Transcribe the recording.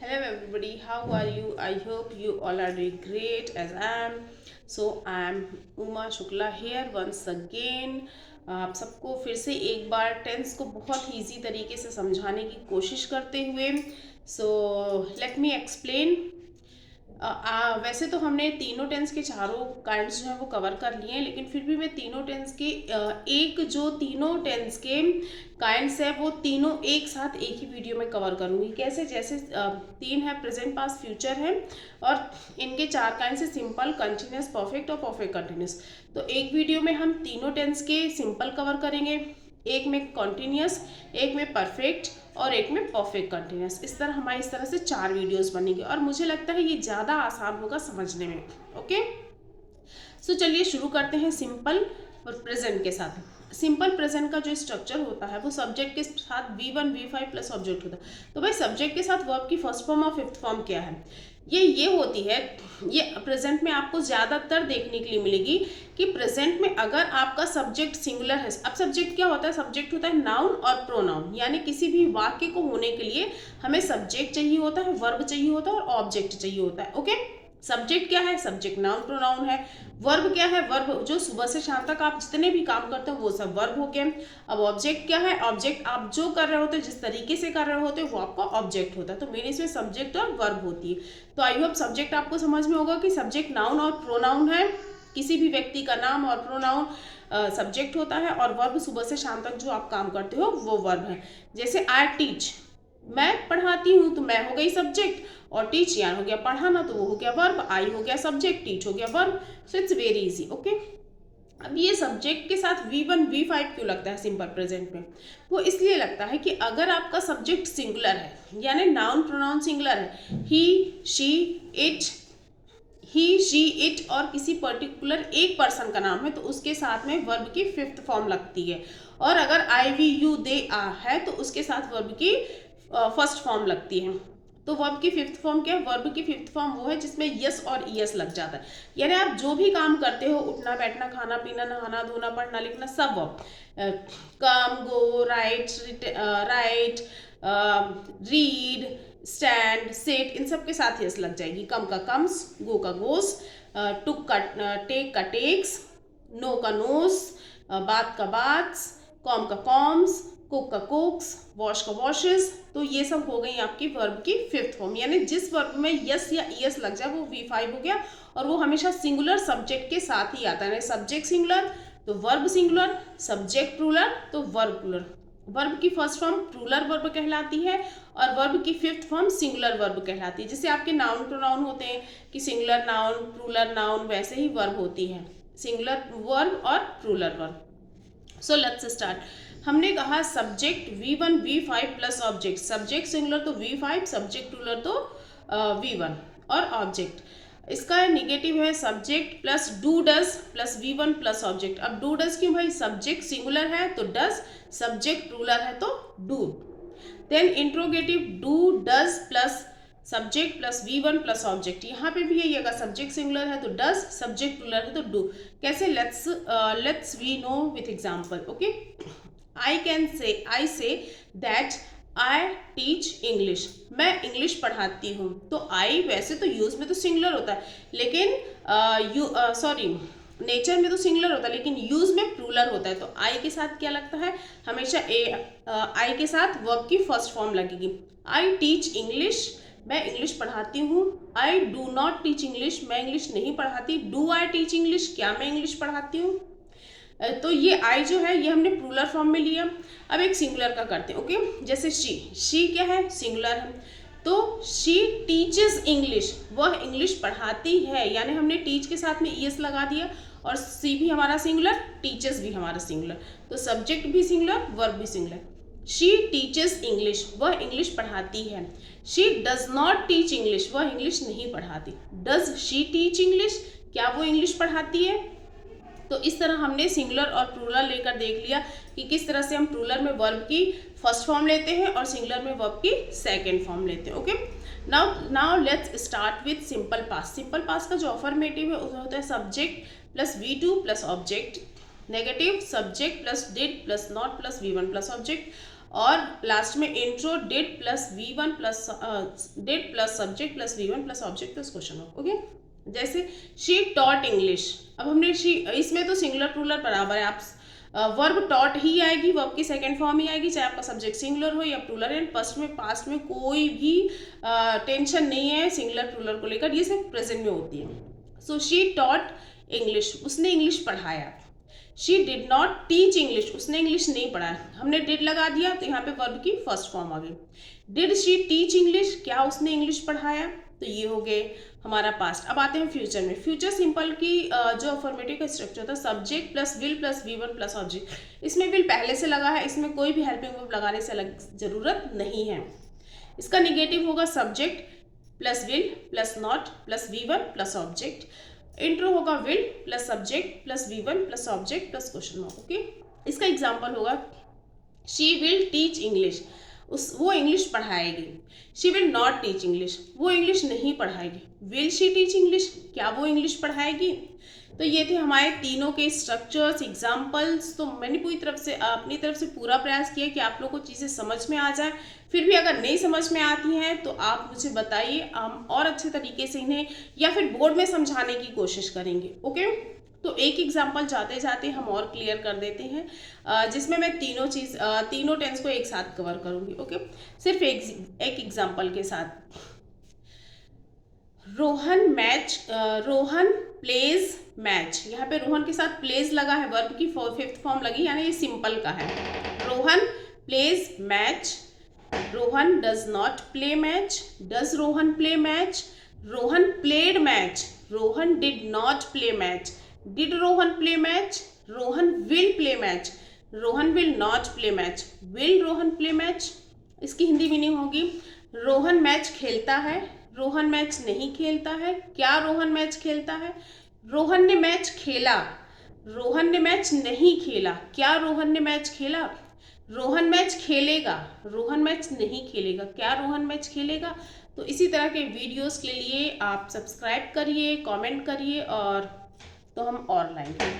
Hello everybody, how are you? I hope you all are doing great as I am. So I am Uma Shukla here once again. आप सबको फिर से एक बार tense को बहुत easy तरीके से समझाने की कोशिश करते हुए सो लेट मी एक्सप्लेन। वैसे तो हमने तीनों टेंस के चारों काइंड्स जो है वो कवर कर लिए हैं, लेकिन फिर भी मैं तीनों टेंस के एक जो तीनों टेंस के काइंड्स है वो तीनों एक साथ एक ही वीडियो में कवर करूँगी। कैसे? जैसे तीन है, प्रेजेंट, पास्ट, फ्यूचर है, और इनके चार काइंड से सिंपल, कंटिन्यूस, परफेक्ट और परफेक्ट कंटिन्यूस। तो एक वीडियो में हम तीनों टेंस के सिंपल कवर करेंगे, एक में कॉन्टिन्यूस, एक में परफेक्ट और एक में परफेक्ट कंटिन्यूस। इस तरह से चार वीडियोस बनेंगे और मुझे लगता है ये ज़्यादा आसान होगा समझने में। ओके, सो चलिए शुरू करते हैं सिंपल और प्रेजेंट के साथ। सिंपल प्रेजेंट का जो स्ट्रक्चर होता है वो सब्जेक्ट के साथ V1 V5 प्लस ऑब्जेक्ट होता है। तो भाई सब्जेक्ट के साथ वर्ब की फर्स्ट फॉर्म और फिफ्थ फॉर्म क्या है? ये होती है, ये प्रेजेंट में आपको ज़्यादातर देखने के लिए मिलेगी कि प्रेजेंट में अगर आपका सब्जेक्ट सिंगुलर है। अब सब्जेक्ट क्या होता है? सब्जेक्ट होता है नाउन और प्रोनाउन, यानी किसी भी वाक्य को होने के लिए हमें सब्जेक्ट चाहिए होता है, वर्ब चाहिए होता है और ऑब्जेक्ट चाहिए होता है। ओके, सब्जेक्ट क्या है? सब्जेक्ट नाउन प्रोनाउन है। वर्ब क्या है? वर्ब जो सुबह से शाम तक आप जितने भी काम करते हो वो सब वर्ब हो गए। अब ऑब्जेक्ट क्या है? ऑब्जेक्ट आप जो कर रहे होते हो, जिस तरीके से कर रहे होते हो वो आपका ऑब्जेक्ट होता है। तो मेरे इसमें सब्जेक्ट और वर्ब होती है। तो आई होप सब्जेक्ट आपको समझ में होगा कि सब्जेक्ट नाउन और प्रोनाउन है, किसी भी व्यक्ति का नाम और प्रोनाउन सब्जेक्ट होता है, और वर्ब सुबह से शाम तक जो आप काम करते हो वो वर्ब है। जैसे आई टीच, मैं पढ़ाती हूँ, तो मैं हो गई सब्जेक्ट, और टीच यार हो गया पढ़ाना, तो वो हो गया वर्ब, आई हो गया सब्जेक्ट, टीच हो गया verb. So it's very easy. Okay, अब ये सब्जेक्ट के साथ V1 V5 क्यों लगता है सिंपल प्रेजेंट में? वो इसलिए लगता है कि अगर आपका सब्जेक्ट सिंगुलर है, यानी नाउन प्रोनाउन सिंगुलर है, ही शी इट और किसी पर्टिकुलर एक पर्सन का नाम है, तो उसके साथ में वर्ब की फिफ्थ फॉर्म लगती है। और अगर आई वी यू दे आ है तो उसके साथ वर्ब की फर्स्ट फॉर्म लगती है। तो वर्ब की फिफ्थ फॉर्म क्या है? वर्ब की फिफ्थ फॉर्म वो है जिसमें यस और ईएस लग जाता है। यानी आप जो भी काम करते हो, उठना बैठना, खाना पीना, नहाना धोना, पढ़ना लिखना, सब वर्ब, कम, गो, राइट, रीड, स्टैंड, सिट, इन सब के साथ यस लग जाएगी। कम का कम्स, गो का गोस, टुक का टेक का टेक्स, नो का नोस, बात का बात्स, कॉम का कॉम्स, कुक का कुक्स, वॉश का वॉशेस। तो ये सब हो गई आपकी वर्ब की फिफ्थ फॉर्म। यानी जिस वर्ब में यस या ईएस लग जाए वो V5 हो गया, और वो हमेशा सिंगुलर सब्जेक्ट के साथ ही आता है। सब्जेक्ट सिंगुलर तो वर्ब सिंगुलर, सब्जेक्ट प्लूरल तो वर्ब प्लूरल। वर्ब की फर्स्ट फॉर्म प्लूरल वर्ब कहलाती है और वर्ब की फिफ्थ फॉर्म सिंगुलर वर्ब कहलाती है। जैसे आपके नाउन प्रोनाउन होते हैं कि सिंगुलर नाउन, प्लूरल नाउन, वैसे ही वर्ब होती है, सिंगुलर वर्ब और plural verb. So let's start. हमने कहा subject V1 V5 plus object. Subject singular तो V5, सब्जेक्ट प्लूरल तो V1, और ऑब्जेक्ट इसका निगेटिव है subject plus do does plus V1 plus object. अब डू डज क्यों भाई? सब्जेक्ट सिंगुलर है तो डज, सब्जेक्ट प्लूरल है तो do. Then interrogative do does plus subject plus V1 plus object. यहाँ पे भी यही अगर सब्जेक्ट सिंगुलर है तो डज, सब्जेक्ट प्लूरल है तो डू। कैसे? Let's we know with example. Okay, I say that I teach English, मैं इंग्लिश पढ़ाती हूँ। तो आई वैसे तो यूज में तो सिंगुलर होता है, लेकिन नेचर में तो सिंगुलर होता है, लेकिन यूज में प्लूरल होता है। तो आई के साथ क्या लगता है? हमेशा आई के साथ वर्ब की फर्स्ट फॉर्म लगेगी। आई टीच इंग्लिश, मैं इंग्लिश पढ़ाती हूँ। I do not teach English, मैं इंग्लिश नहीं पढ़ाती। डू आई टीच इंग्लिश, क्या मैं इंग्लिश पढ़ाती हूँ? तो ये आई जो है ये हमने प्लूरल फॉर्म में लिया। अब एक सिंगुलर का करते हैं। ओके, जैसे शी क्या है? सिंगुलर है, तो शी टीचेस इंग्लिश, वह इंग्लिश पढ़ाती है, यानी हमने टीच के साथ में ईएस लगा दिया, और सी भी हमारा सिंगुलर, टीचेस भी हमारा सिंगुलर, तो सब्जेक्ट भी सिंगुलर, वर्ब भी सिंगुलर। शी टीचेस इंग्लिश, वह इंग्लिश पढ़ाती है। She does not teach English, वह इंग्लिश नहीं पढ़ाती। डज शी टीच इंग्लिश, क्या वो इंग्लिश पढ़ाती है? तो इस तरह हमने सिंगुलर और प्लूरल लेकर देख लिया कि किस तरह से हम प्लूरल में वर्ब की फर्स्ट फॉर्म लेते हैं और सिंगुलर में वर्ब की सेकंड फॉर्म लेते हैं। Okay, now let's start with simple past. Simple past का जो अफर्मेटिव है उसमें होता है subject plus V2 plus object, negative subject plus did plus not plus V1 plus object, और लास्ट में intro did plus V1 plus did plus subject plus V1 plus object plus question mark. Okay, जैसे she taught English. अब हमने she, इसमें तो singular plural बराबर है, आप वर्ब टॉट ही आएगी, वर्ब की सेकंड फॉर्म ही आएगी, चाहे आपका सब्जेक्ट सिंगुलर हो या प्लूरल। एंड पास्ट में कोई भी टेंशन नहीं है सिंगुलर प्लूरल को लेकर, ये सिर्फ प्रेजेंट में होती है। सो शी टॉट इंग्लिश, उसने इंग्लिश पढ़ाया। She did not teach English, उसने इंग्लिश नहीं पढ़ाया। हमने डिड लगा दिया तो यहाँ पे वर्ब की फर्स्ट फॉर्म आ गई। डिड शी टीच इंग्लिश, क्या उसने इंग्लिश पढ़ाया, तो ये हो गए हमारा पास्ट। अब आते हैं फ्यूचर में। फ्यूचर सिंपल की जो अफर्मेटिव का स्ट्रक्चर था, subject plus will plus V1 plus object, इसमें विल पहले से लगा है, इसमें कोई भी हेल्पिंग वर्ब लगाने से जरूरत नहीं है। इसका निगेटिव होगा subject plus will plus not plus V1 plus object. Intro होगा will plus subject plus V1 plus object plus question mark. Okay, इसका एग्जांपल होगा शी विल टीच इंग्लिश, वो इंग्लिश पढ़ाएगी। She will not teach English, वो English नहीं पढ़ाएगी। Will she teach English, क्या वो इंग्लिश पढ़ाएगी। तो ये थे हमारे तीनों के स्ट्रक्चर्स, एग्जाम्पल्स। तो मैंने अपनी तरफ से पूरा प्रयास किया कि आप लोगों को चीज़ें समझ में आ जाए। फिर भी अगर नहीं समझ में आती हैं तो आप मुझे बताइए, हम और अच्छे तरीके से इन्हें या फिर बोर्ड में समझाने की कोशिश करेंगे। ओके, तो एक एग्जाम्पल जाते जाते हम और क्लियर कर देते हैं, जिसमें मैं तीनों टेंस को एक साथ कवर करूंगी। ओके, सिर्फ एक एग्जाम्पल के साथ। रोहन प्लेज मैच, यहाँ पे रोहन के साथ प्लेज लगा है, वर्ब की फिफ्थ फॉर्म लगी, यानी ये सिंपल का है। Rohan plays match, Rohan does not play match, does Rohan play match, Rohan played match, Rohan did not play match, did Rohan play match, Rohan will play match, Rohan will not play match, will Rohan play match. इसकी Hindi meaning होगी Rohan match खेलता है, Rohan match नहीं खेलता है, क्या Rohan match खेलता है, रोहन ने मैच खेला, रोहन ने मैच नहीं खेला, क्या रोहन ने मैच खेला, रोहन मैच खेलेगा, रोहन मैच नहीं खेलेगा, क्या रोहन मैच खेलेगा। तो इसी तरह के वीडियोस के लिए आप सब्सक्राइब करिए, कमेंट करिए, और तो हम और लाएंगे।